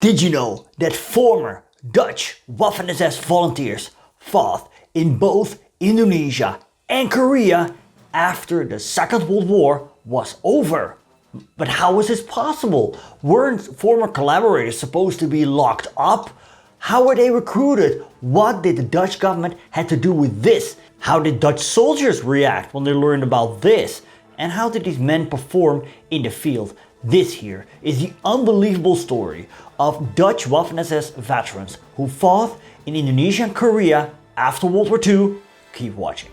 Did you know that former Dutch Waffen-SS volunteers fought in both Indonesia and Korea after the Second World War was over? But how was this possible? Weren't former collaborators supposed to be locked up? How were they recruited? What did the Dutch government have to do with this? How did Dutch soldiers react when they learned about this? And how did these men perform in the field? This here is the unbelievable story of Dutch Waffen-SS veterans who fought in Indonesia and Korea after World War II. Keep watching.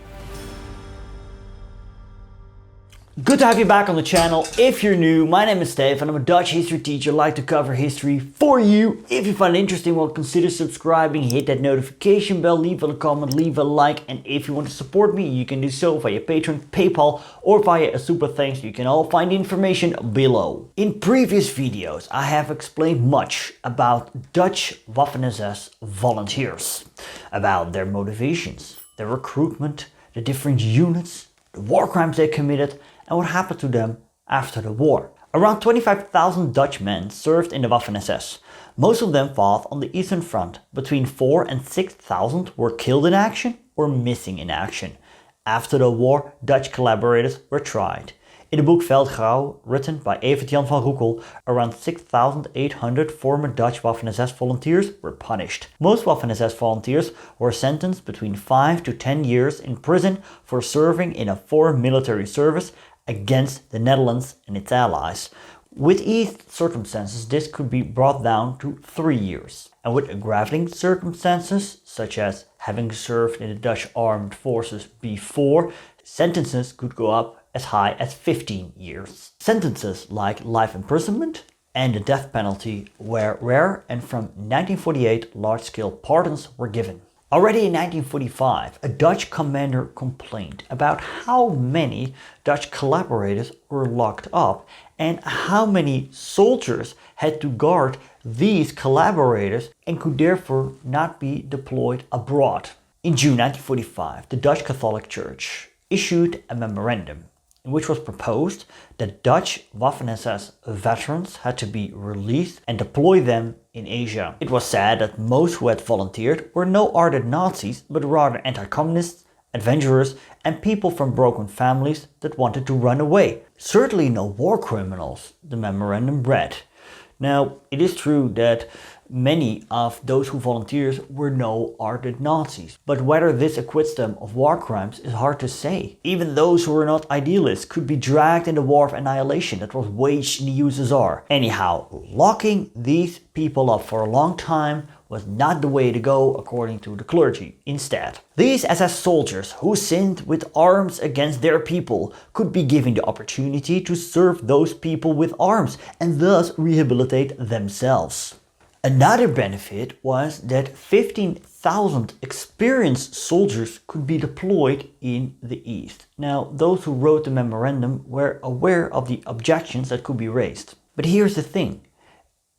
Good to have you back on the channel. If you're new, my name is Stefan. I'm a Dutch history teacher. I like to cover history for you. If you find it interesting, well, consider subscribing, hit that notification bell, leave a comment, leave a like, and if you want to support me, you can do so via Patreon, PayPal, or via a super thanks. You can all find the information below. In previous videos, I have explained much about Dutch Waffen-SS volunteers, about their motivations, their recruitment, the different units, the war crimes they committed, and what happened to them after the war. Around 25,000 Dutch men served in the Waffen-SS. Most of them fought on the Eastern Front. Between 4,000 and 6,000 were killed in action or missing in action. After the war, Dutch collaborators were tried. In the book Veldgrauw, written by Evertjan van Roekel, around 6,800 former Dutch Waffen-SS volunteers were punished. Most Waffen-SS volunteers were sentenced between 5 to 10 years in prison for serving in a foreign military service against the Netherlands and its allies. With eased circumstances, this could be brought down to 3 years. And with aggravating circumstances, such as having served in the Dutch armed forces before, sentences could go up as high as 15 years. Sentences like life imprisonment and the death penalty were rare, and from 1948 large-scale pardons were given. Already in 1945, a Dutch commander complained about how many Dutch collaborators were locked up and how many soldiers had to guard these collaborators and could therefore not be deployed abroad. In June 1945, the Dutch Catholic Church issued a memorandum in which was proposed that Dutch Waffen-SS veterans had to be released and deploy them in Asia. It was said that most who had volunteered were no ardent Nazis, but rather anti-communists, adventurers, and people from broken families that wanted to run away. Certainly no war criminals, the memorandum read. Now, it is true that many of those who volunteered were no ardent Nazis, but whether this acquits them of war crimes is hard to say. Even those who were not idealists could be dragged in the war of annihilation that was waged in the USSR. Anyhow, locking these people up for a long time was not the way to go according to the clergy. Instead, these SS soldiers who sinned with arms against their people could be given the opportunity to serve those people with arms and thus rehabilitate themselves. Another benefit was that 15,000 experienced soldiers could be deployed in the East. Now, those who wrote the memorandum were aware of the objections that could be raised. But here's the thing.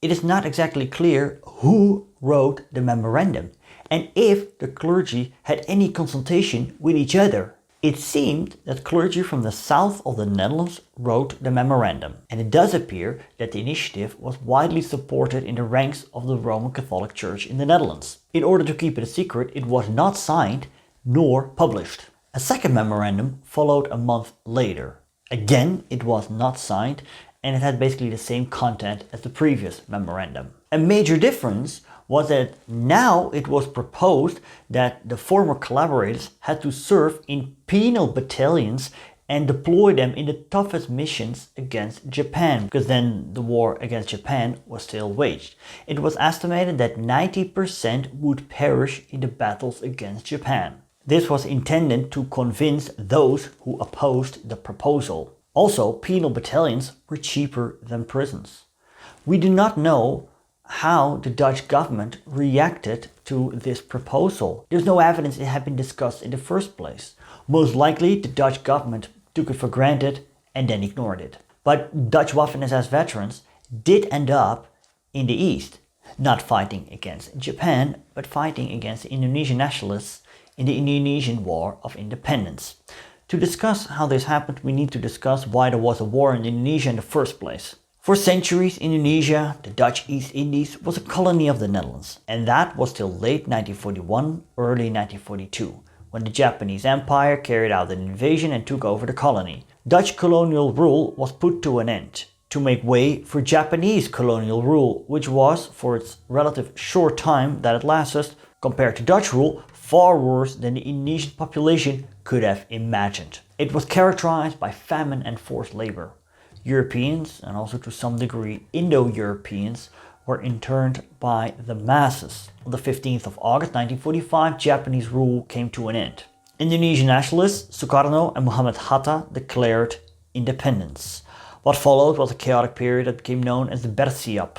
It is not exactly clear who wrote the memorandum and if the clergy had any consultation with each other. It seemed that clergy from the south of the Netherlands wrote the memorandum, and it does appear that the initiative was widely supported in the ranks of the Roman Catholic Church in the Netherlands. In order to keep it a secret, it was not signed nor published. A second memorandum followed a month later. Again, it was not signed, and it had basically the same content as the previous memorandum. A major difference was that now it was proposed that the former collaborators had to serve in penal battalions and deploy them in the toughest missions against Japan, because then the war against Japan was still waged. It was estimated that 90% would perish in the battles against Japan. This was intended to convince those who opposed the proposal. Also, penal battalions were cheaper than prisons. We do not know how the Dutch government reacted to this proposal. There's no evidence it had been discussed in the first place. Most likely the Dutch government took it for granted and then ignored it. But Dutch Waffen-SS veterans did end up in the East, not fighting against Japan, but fighting against the Indonesian nationalists in the Indonesian War of Independence. To discuss how this happened, we need to discuss why there was a war in Indonesia in the first place. For centuries, Indonesia, the Dutch East Indies, was a colony of the Netherlands, and that was till late 1941, early 1942, when the Japanese Empire carried out an invasion and took over the colony. Dutch colonial rule was put to an end, to make way for Japanese colonial rule, which was, for its relative short time that it lasted, compared to Dutch rule, far worse than the Indonesian population could have imagined. It was characterized by famine and forced labor. Europeans, and also to some degree Indo-Europeans, were interned by the masses. On the 15th of August 1945, Japanese rule came to an end. Indonesian nationalists Sukarno and Muhammad Hatta declared independence. What followed was a chaotic period that became known as the Bersiap.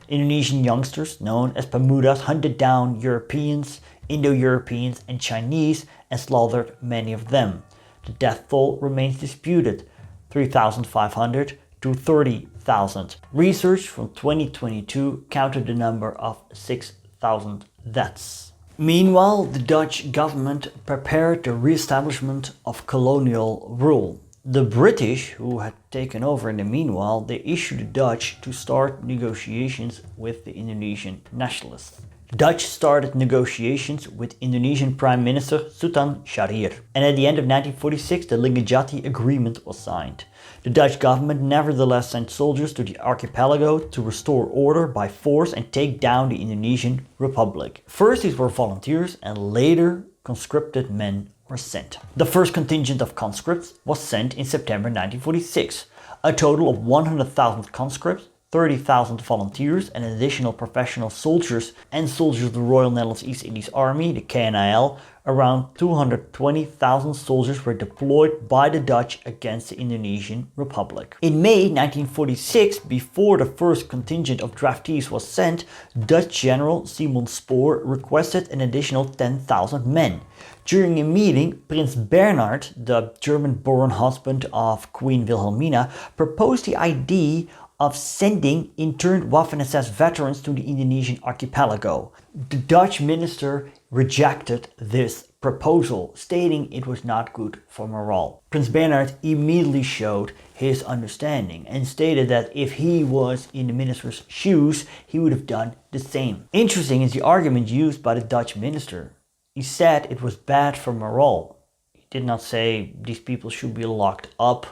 Indonesian youngsters, known as Pemudas, hunted down Europeans, Indo-Europeans and Chinese and slaughtered many of them. The death toll remains disputed, 3,500 to 30,000. Research from 2022 counted the number of 6,000 deaths. Meanwhile, the Dutch government prepared the re-establishment of colonial rule. The British, who had taken over in the meanwhile, they issued the Dutch to start negotiations with the Indonesian nationalists. The Dutch started negotiations with Indonesian Prime Minister Sultan Syahrir, and at the end of 1946 the Linggadjati Agreement was signed. The Dutch government nevertheless sent soldiers to the archipelago to restore order by force and take down the Indonesian Republic. First these were volunteers and later conscripted men were sent. The first contingent of conscripts was sent in September 1946. A total of 100,000 conscripts, 30,000 volunteers and additional professional soldiers and soldiers of the Royal Netherlands East Indies Army, the KNIL, around 220,000 soldiers were deployed by the Dutch against the Indonesian Republic. In May 1946, before the first contingent of draftees was sent, Dutch General Spoor requested an additional 10,000 men. During a meeting, Prince Bernhard, the German-born husband of Queen Wilhelmina, proposed the idea of sending interned Waffen-SS veterans to the Indonesian archipelago. The Dutch minister rejected this proposal, stating it was not good for morale. Prince Bernhard immediately showed his understanding and stated that if he was in the minister's shoes, he would have done the same. Interesting is the argument used by the Dutch minister. He said it was bad for morale. He did not say these people should be locked up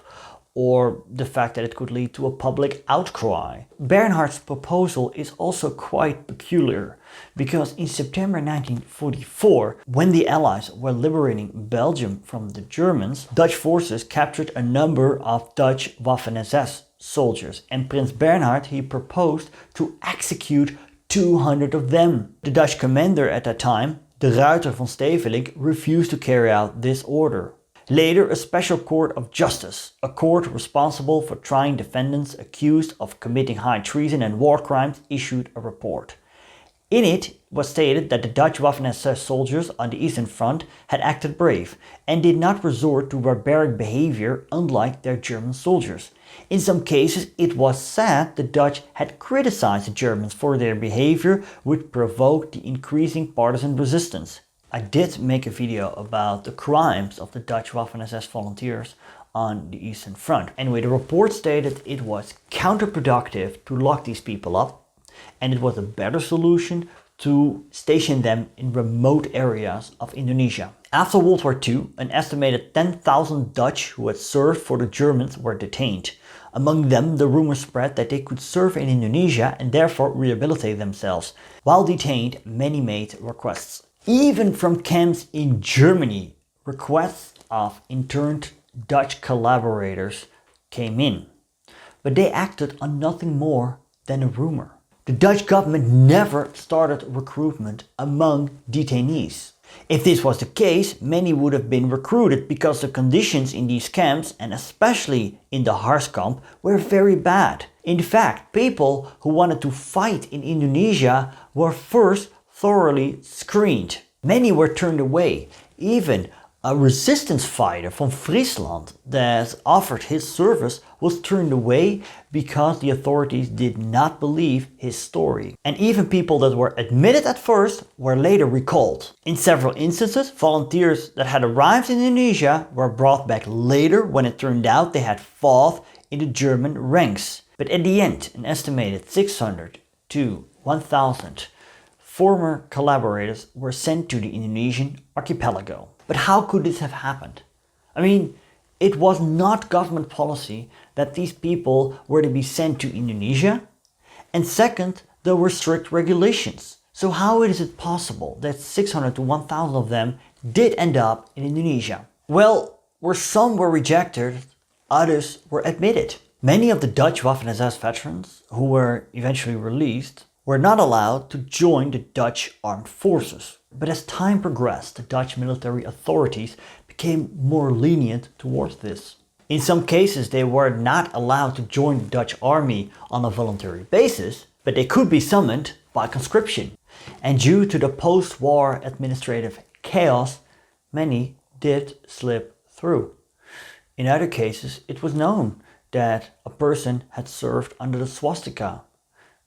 or the fact that it could lead to a public outcry. Bernhard's proposal is also quite peculiar, because in September 1944, when the Allies were liberating Belgium from the Germans, Dutch forces captured a number of Dutch Waffen-SS soldiers, and Prince Bernhard, he proposed to execute 200 of them. The Dutch commander at that time, de Ruyter von Stevelink, refused to carry out this order. Later, a special court of justice, a court responsible for trying defendants accused of committing high treason and war crimes, issued a report. In it was stated that the Dutch Waffen-SS soldiers on the Eastern Front had acted brave and did not resort to barbaric behavior unlike their German soldiers. In some cases, it was said the Dutch had criticized the Germans for their behavior, which provoked the increasing partisan resistance. I did make a video about the crimes of the Dutch Waffen-SS volunteers on the Eastern Front. Anyway, the report stated it was counterproductive to lock these people up, and it was a better solution to station them in remote areas of Indonesia. After World War II, an estimated 10,000 Dutch who had served for the Germans were detained. Among them, the rumor spread that they could serve in Indonesia and therefore rehabilitate themselves. While detained, many made requests. Even from camps in Germany, requests of interned Dutch collaborators came in, but they acted on nothing more than a rumor. The Dutch government never started recruitment among detainees. If this was the case, many would have been recruited because the conditions in these camps, and especially in the Harskamp, were very bad. In fact, people who wanted to fight in Indonesia were first thoroughly screened. Many were turned away. Even a resistance fighter from Friesland that offered his service was turned away because the authorities did not believe his story. And even people that were admitted at first were later recalled. In several instances, volunteers that had arrived in Indonesia were brought back later when it turned out they had fought in the German ranks. But at the end, an estimated 600 to 1,000 former collaborators were sent to the Indonesian archipelago. But how could this have happened? I mean, it was not government policy that these people were to be sent to Indonesia. And second, there were strict regulations. So how is it possible that 600 to 1,000 of them did end up in Indonesia? Well, where some were rejected, others were admitted. Many of the Dutch Waffen-SS veterans who were eventually released were not allowed to join the Dutch armed forces. But as time progressed, the Dutch military authorities became more lenient towards this. In some cases, they were not allowed to join the Dutch army on a voluntary basis, but they could be summoned by conscription. And due to the post-war administrative chaos, many did slip through. In other cases, it was known that a person had served under the swastika.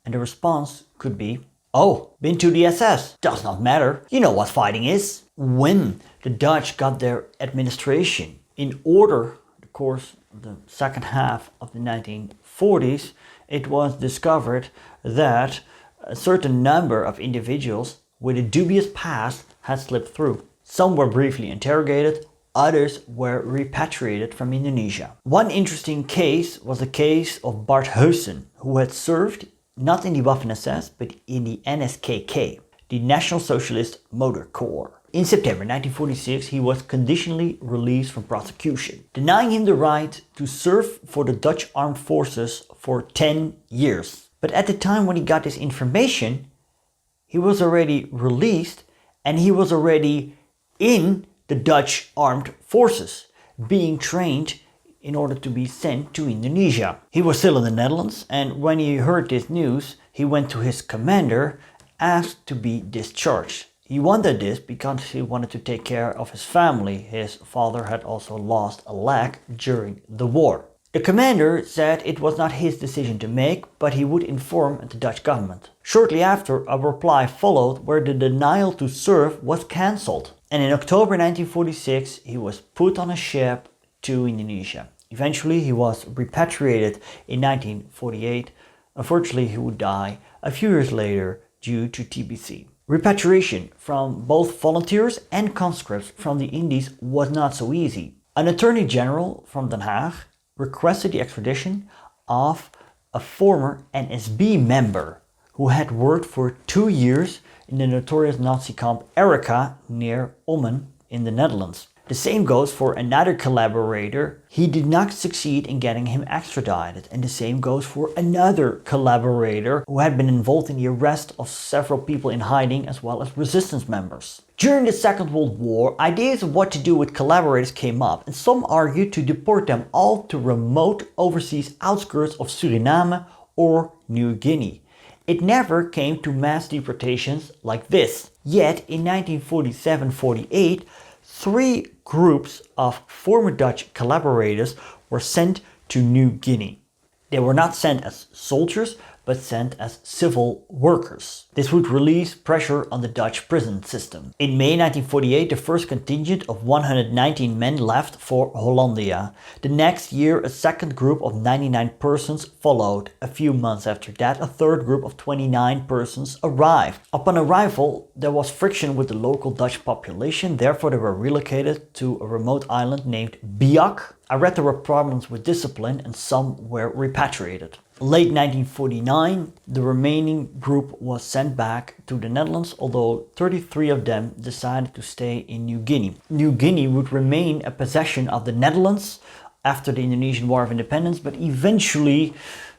And the response could be, "Oh, been to the SS. Does not matter. You know what fighting is." When the Dutch got their administration in order, of course, the second half of the 1940s, it was discovered that a certain number of individuals with a dubious past had slipped through. Some were briefly interrogated, others were repatriated from Indonesia. One interesting case was the case of Bart Heusen, who had served not in the Waffen-SS but in the NSKK, the National Socialist Motor Corps. In September 1946 he was conditionally released from prosecution, denying him the right to serve for the Dutch armed forces for 10 years. But at the time when he got this information, he was already released and he was already in the Dutch armed forces, being trained in order to be sent to Indonesia. He was still in the Netherlands, and when he heard this news, he went to his commander, asked to be discharged. He wanted this because he wanted to take care of his family. His father had also lost a leg during the war. The commander said it was not his decision to make, but he would inform the Dutch government. Shortly after, a reply followed where the denial to serve was cancelled. And in October 1946, he was put on a ship to Indonesia. Eventually, he was repatriated in 1948. Unfortunately, he would die a few years later due to TBC. Repatriation from both volunteers and conscripts from the Indies was not so easy. An attorney general from Den Haag requested the extradition of a former NSB member who had worked for 2 years in the notorious Nazi camp Erika near Ommen in the Netherlands. The same goes for another collaborator. He did not succeed in getting him extradited. And the same goes for another collaborator who had been involved in the arrest of several people in hiding as well as resistance members. During the Second World War, ideas of what to do with collaborators came up, and some argued to deport them all to remote overseas outskirts of Suriname or New Guinea. It never came to mass deportations like this. Yet in 1947-48, 3 groups of former Dutch collaborators were sent to New Guinea. They were not sent as soldiers, but sent as civil workers. This would release pressure on the Dutch prison system. In May 1948, the first contingent of 119 men left for Hollandia. The next year, a second group of 99 persons followed. A few months after that, a third group of 29 persons arrived. Upon arrival, there was friction with the local Dutch population, therefore they were relocated to a remote island named Biak. I read there were problems with discipline and some were repatriated. Late 1949, the remaining group was sent back to the Netherlands, although 33 of them decided to stay in New Guinea. New Guinea would remain a possession of the Netherlands after the Indonesian War of Independence, but eventually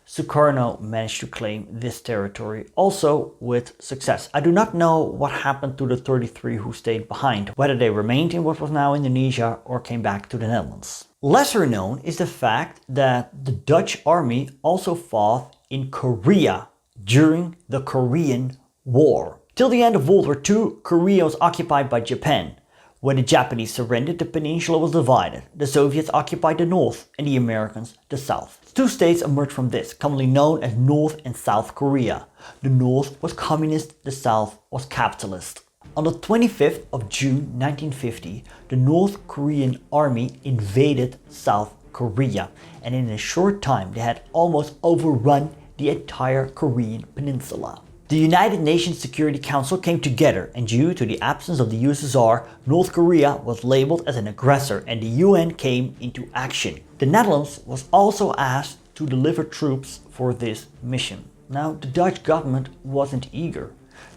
Sukarno managed to claim this territory, also with success. I do not know what happened to the 33 who stayed behind, whether they remained in what was now Indonesia or came back to the Netherlands. Lesser known is the fact that the Dutch army also fought in Korea during the Korean War. Till the end of World War II, Korea was occupied by Japan. When the Japanese surrendered, the peninsula was divided. The Soviets occupied the north and the Americans the south. 2 states emerged from this, commonly known as North and South Korea. The north was communist, the south was capitalist. On the 25th of June 1950, the North Korean army invaded South Korea, and in a short time they had almost overrun the entire Korean peninsula. The United Nations Security Council came together, and due to the absence of the USSR, North Korea was labeled as an aggressor and the UN came into action. The Netherlands was also asked to deliver troops for this mission. Now, the Dutch government wasn't eager.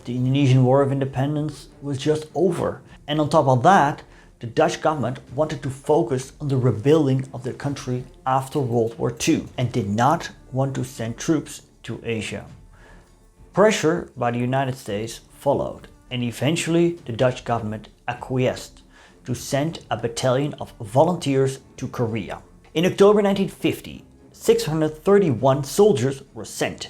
The Indonesian War of Independence was just over, and on top of that, the Dutch government wanted to focus on the rebuilding of their country after World War II and did not want to send troops to Asia. Pressure by the United States followed, and eventually the Dutch government acquiesced to send a battalion of volunteers to Korea. In October 1950, 631 soldiers were sent.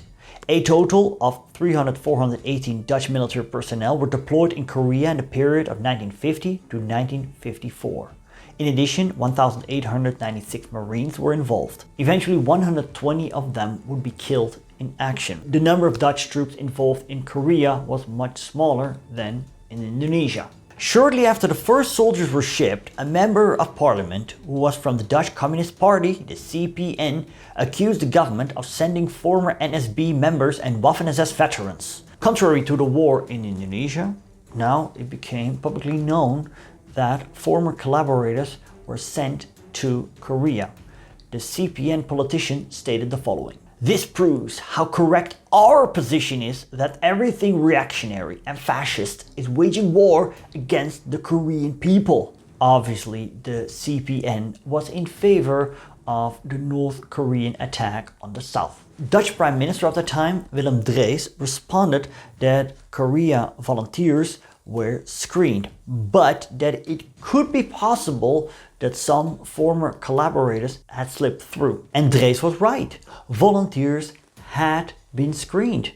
A total of 418 Dutch military personnel were deployed in Korea in the period of 1950 to 1954. In addition, 1,896 Marines were involved. Eventually, 120 of them would be killed in action. The number of Dutch troops involved in Korea was much smaller than in Indonesia. Shortly after the first soldiers were shipped, a member of parliament, who was from the Dutch Communist Party, the CPN, accused the government of sending former NSB members and Waffen-SS veterans. Contrary to the war in Indonesia, now it became publicly known that former collaborators were sent to Korea. The CPN politician stated the following: "This proves how correct our position is that everything reactionary and fascist is waging war against the Korean people." Obviously, the CPN was in favor of the North Korean attack on the south. Dutch Prime Minister of the time, Willem Drees, responded that Korea volunteers were screened, but that it could be possible that some former collaborators had slipped through. And Drees was right. Volunteers had been screened.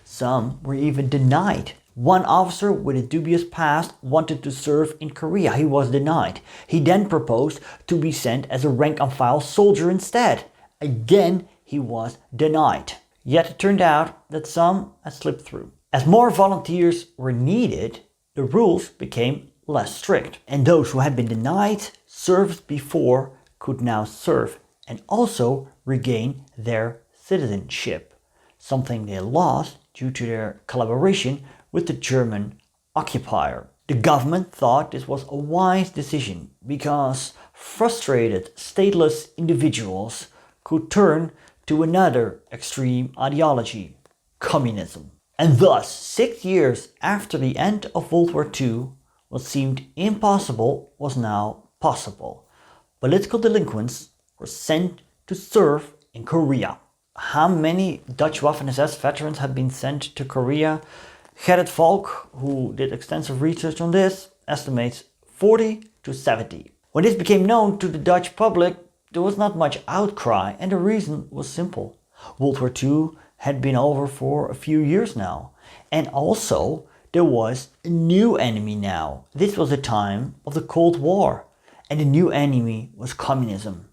Some were even denied. One officer with a dubious past wanted to serve in Korea. He was denied. He then proposed to be sent as a rank-and-file soldier instead. Again, he was denied. Yet it turned out that some had slipped through. As more volunteers were needed, the rules became less strict, and those who had been denied service before could now serve and also regain their citizenship, something they lost due to their collaboration with the German occupier. The government thought this was a wise decision because frustrated, stateless individuals could turn to another extreme ideology, communism. And thus, 6 years after the end of World War II, what seemed impossible was now possible. Political delinquents were sent to serve in Korea. How many Dutch Waffen-SS veterans had been sent to Korea? Gerrit Valk, who did extensive research on this, estimates 40 to 70. When this became known to the Dutch public, there was not much outcry, and the reason was simple. World War II had been over for a few years now, and also there was a new enemy now. This was the time of the Cold War, and the new enemy was communism.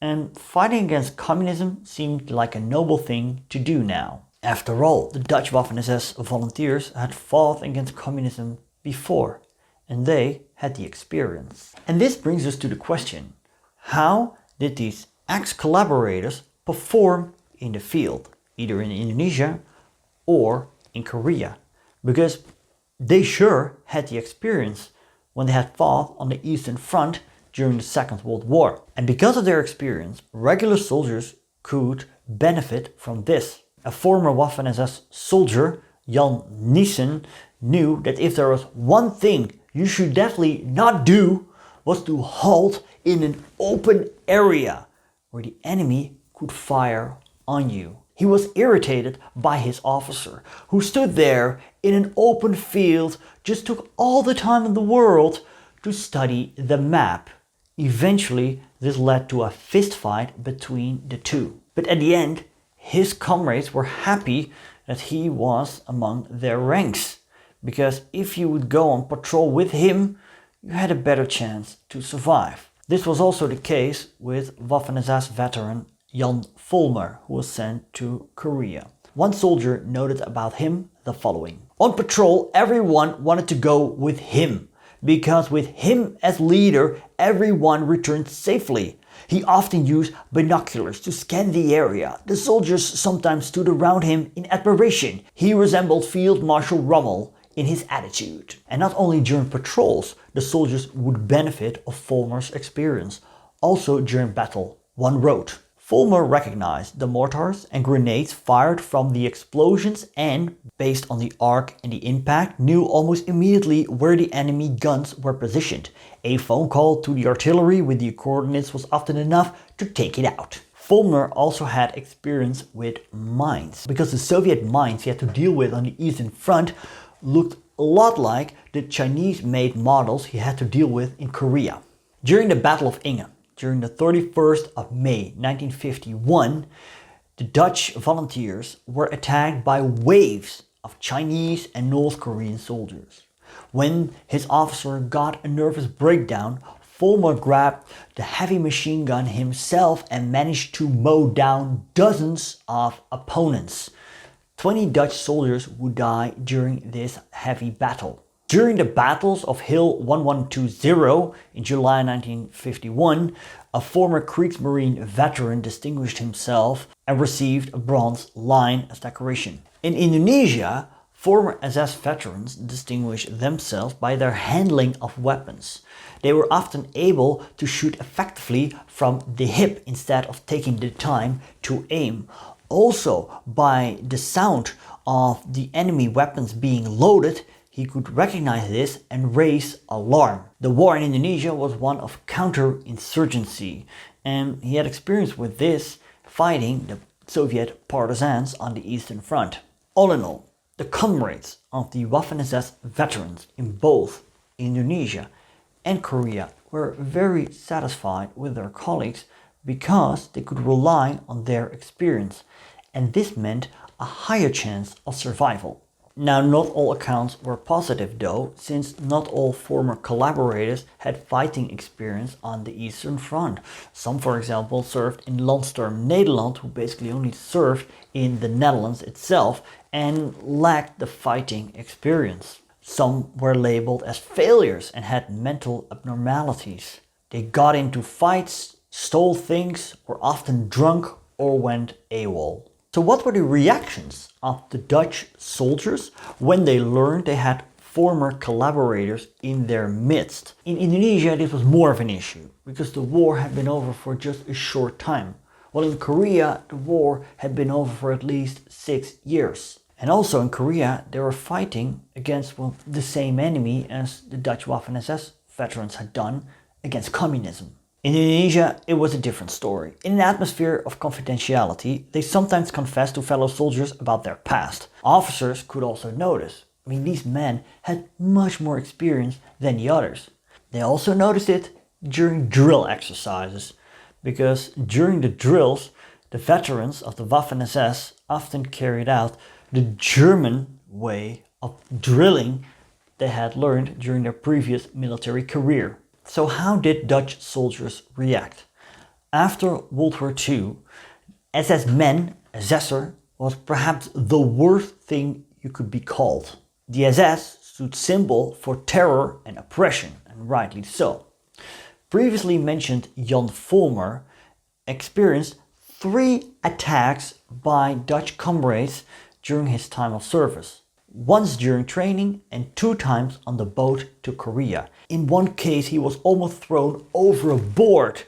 And fighting against communism seemed like a noble thing to do now. After all, the Dutch Waffen-SS volunteers had fought against communism before, and they had the experience. And this brings us to the question: how did these ex-collaborators perform in the field, either in Indonesia or in Korea? Because they sure had the experience when they had fought on the Eastern Front during the Second World War. And because of their experience, regular soldiers could benefit from this. A former Waffen-SS soldier, Jan Nissen, knew that if there was one thing you should definitely not do, was to halt in an open area where the enemy could fire on you. He was irritated by his officer, who stood there in an open field, just took all the time in the world to study the map. Eventually, this led to a fist fight between the two. But at the end, his comrades were happy that he was among their ranks, because if you would go on patrol with him, you had a better chance to survive. This was also the case with Waffen-SS veteran Jan Volmer, who was sent to Korea. One soldier noted about him the following: "On patrol, everyone wanted to go with him, because with him as leader, everyone returned safely. He often used binoculars to scan the area. The soldiers sometimes stood around him in admiration. He resembled Field Marshal Rommel in his attitude. And not only during patrols, the soldiers would benefit of Volmer's experience. Also during battle, one wrote, Volmer recognized the mortars and grenades fired from the explosions and, based on the arc and the impact, knew almost immediately where the enemy guns were positioned. A phone call to the artillery with the coordinates was often enough to take it out. Volmer also had experience with mines, because the Soviet mines he had to deal with on the Eastern Front looked a lot like the Chinese-made models he had to deal with in Korea. During the Battle of Inge, during the 31st of May 1951, the Dutch volunteers were attacked by waves of Chinese and North Korean soldiers. When his officer got a nervous breakdown, Volmer grabbed the heavy machine gun himself and managed to mow down dozens of opponents. 20 Dutch soldiers would die during this heavy battle. During the battles of Hill 1120 in July 1951, a former Kriegsmarine veteran distinguished himself and received a bronze line as decoration. In Indonesia, former SS veterans distinguished themselves by their handling of weapons. They were often able to shoot effectively from the hip instead of taking the time to aim. Also, by the sound of the enemy weapons being loaded, he could recognize this and raise alarm. The war in Indonesia was one of counterinsurgency, and he had experience with this fighting the Soviet partisans on the Eastern Front. All in all, the comrades of the Waffen-SS veterans in both Indonesia and Korea were very satisfied with their colleagues because they could rely on their experience, and this meant a higher chance of survival. Now, not all accounts were positive though, since not all former collaborators had fighting experience on the Eastern Front. Some, for example, served in Landsturm Nederland, who basically only served in the Netherlands itself and lacked the fighting experience. Some were labeled as failures and had mental abnormalities. They got into fights, stole things, were often drunk or went AWOL. So what were the reactions of the Dutch soldiers when they learned they had former collaborators in their midst? In Indonesia, this was more of an issue because the war had been over for just a short time, while in Korea the war had been over for at least 6 years. And also in Korea they were fighting against the same enemy as the Dutch Waffen-SS veterans had done against communism. In Indonesia, it was a different story. In an atmosphere of confidentiality, they sometimes confessed to fellow soldiers about their past. Officers could also notice. These men had much more experience than the others. They also noticed it during drill exercises, because during the drills, the veterans of the Waffen-SS often carried out the German way of drilling they had learned during their previous military career. So how did Dutch soldiers react? After World War II, SS men, SS'er, was perhaps the worst thing you could be called. The SS stood symbol for terror and oppression, and rightly so. Previously mentioned Jan Volmer experienced 3 attacks by Dutch comrades during his time of service. Once during training and 2 times on the boat to Korea. In one case he was almost thrown overboard.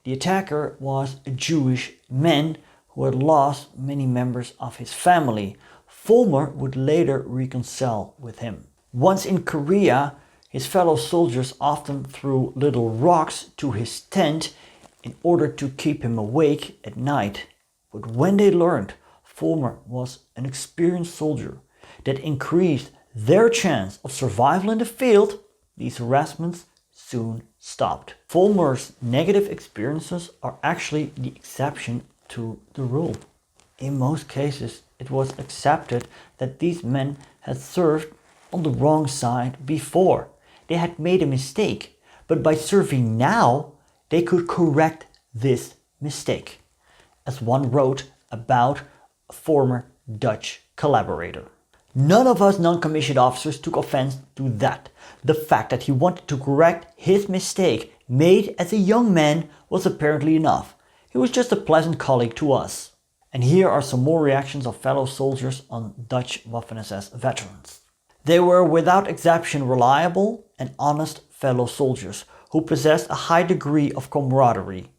The attacker was a Jewish man who had lost many members of his family. Volmer would later reconcile with him. Once in Korea, his fellow soldiers often threw little rocks to his tent in order to keep him awake at night. But when they learned Volmer was an experienced soldier that increased their chance of survival in the field, these harassments soon stopped. Volmer's negative experiences are actually the exception to the rule. In most cases, it was accepted that these men had served on the wrong side before. They had made a mistake, but by serving now, they could correct this mistake, as one wrote about a former Dutch collaborator. None of us non-commissioned officers took offense to that. The fact that he wanted to correct his mistake made as a young man was apparently enough. He was just a pleasant colleague to us. And here are some more reactions of fellow soldiers on Dutch Waffen-SS veterans. They were without exception reliable and honest fellow soldiers who possessed a high degree of camaraderie.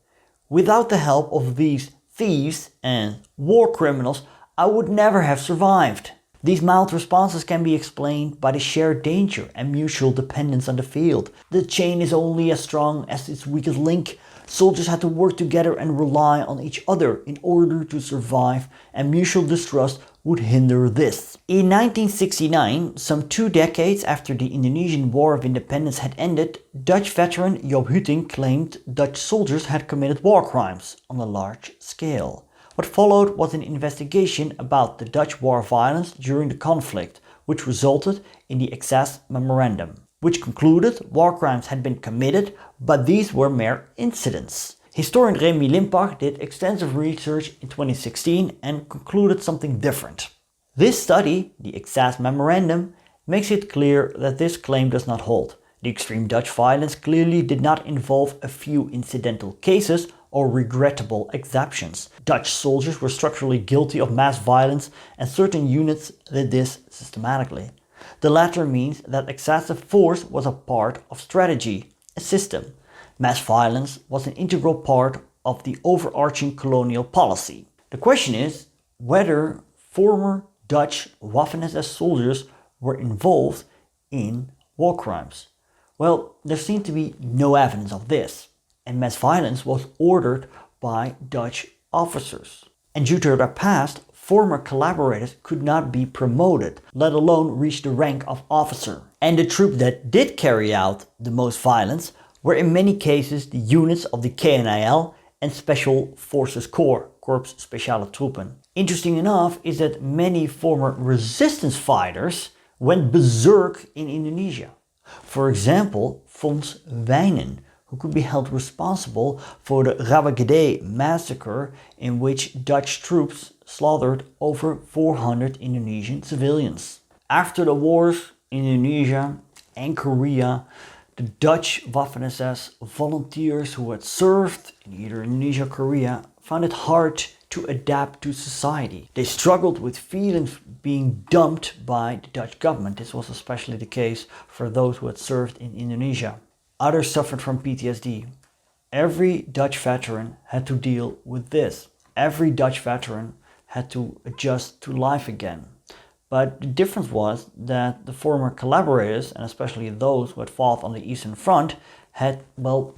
Without the help of these thieves and war criminals, I would never have survived. These mild responses can be explained by the shared danger and mutual dependence on the field. The chain is only as strong as its weakest link. Soldiers had to work together and rely on each other in order to survive, and mutual distrust would hinder this. In 1969, some 2 decades after the Indonesian War of Independence had ended, Dutch veteran Joop Hutting claimed Dutch soldiers had committed war crimes on a large scale. What followed was an investigation about the Dutch war violence during the conflict, which resulted in the Excess Memorandum, which concluded war crimes had been committed, but these were mere incidents. Historian Rémy Limpach did extensive research in 2016 and concluded something different. This study, the Excess Memorandum, makes it clear that this claim does not hold. The extreme Dutch violence clearly did not involve a few incidental cases or regrettable exceptions. Dutch soldiers were structurally guilty of mass violence, and certain units did this systematically. The latter means that excessive force was a part of strategy, a system. Mass violence was an integral part of the overarching colonial policy. The question is whether former Dutch Waffen-SS soldiers were involved in war crimes. Well, there seemed to be no evidence of this, and mass violence was ordered by Dutch officers. And due to their past, former collaborators could not be promoted, let alone reach the rank of officer. And the troops that did carry out the most violence were in many cases the units of the KNIL and Special Forces Corps, Korps Speciale Troepen. Interesting enough is that many former resistance fighters went berserk in Indonesia. For example, Fons Wijnen, who could be held responsible for the Rawagede massacre, in which Dutch troops slaughtered over 400 Indonesian civilians. After the wars in Indonesia and Korea, the Dutch Waffen-SS volunteers who had served in either Indonesia or Korea found it hard to adapt to society. They struggled with feelings being dumped by the Dutch government. This was especially the case for those who had served in Indonesia. Others suffered from PTSD. Every Dutch veteran had to deal with this. Every Dutch veteran had to adjust to life again. But the difference was that the former collaborators, and especially those who had fought on the Eastern Front, had, well,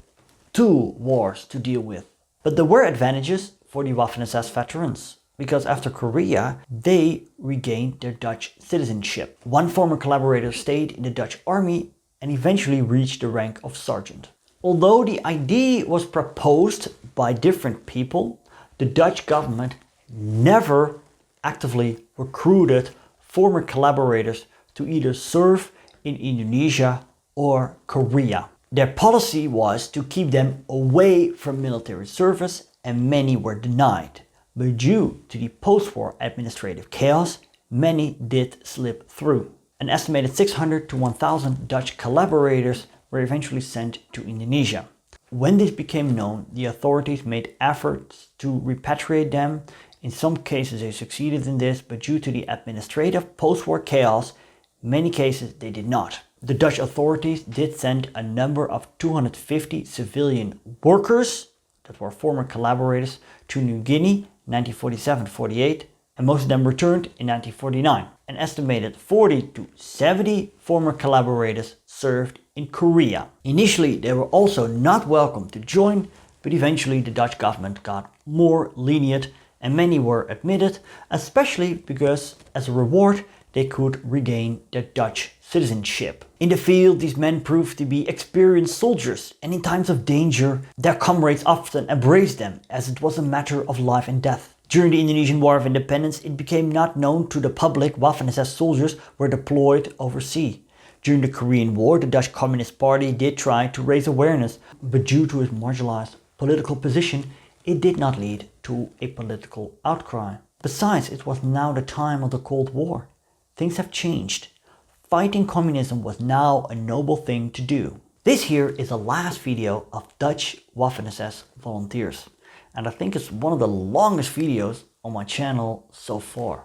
2 wars to deal with. But there were advantages for the Waffen-SS veterans, because after Korea, they regained their Dutch citizenship. One former collaborator stayed in the Dutch army and eventually reached the rank of sergeant. Although the idea was proposed by different people, the Dutch government never actively recruited former collaborators to either serve in Indonesia or Korea. Their policy was to keep them away from military service, and many were denied. But due to the post-war administrative chaos, many did slip through. An estimated 600 to 1,000 Dutch collaborators were eventually sent to Indonesia. When this became known, the authorities made efforts to repatriate them. In some cases they succeeded in this, but due to the administrative post-war chaos, many cases they did not. The Dutch authorities did send a number of 250 civilian workers, that were former collaborators, to New Guinea in 1947-48, and most of them returned in 1949. An estimated 40 to 70 former collaborators served in Korea. Initially they were also not welcome to join, but eventually the Dutch government got more lenient and many were admitted, especially because as a reward they could regain their Dutch citizenship. In the field, these men proved to be experienced soldiers, and in times of danger, their comrades often embraced them as it was a matter of life and death. During the Indonesian War of Independence, it became not known to the public Waffen-SS soldiers were deployed overseas. During the Korean War, the Dutch Communist Party did try to raise awareness, but due to its marginalized political position, it did not lead to a political outcry. Besides, it was now the time of the Cold War. Things have changed. Fighting communism was now a noble thing to do. This here is the last video of Dutch Waffen-SS volunteers, and I think it's one of the longest videos on my channel so far.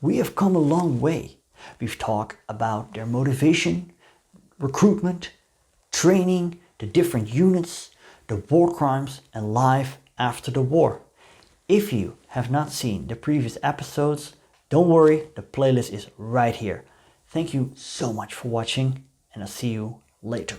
We have come a long way. We've talked about their motivation, recruitment, training, the different units, the war crimes and life after the war. If you have not seen the previous episodes, don't worry, the playlist is right here. Thank you so much for watching, and I'll see you later.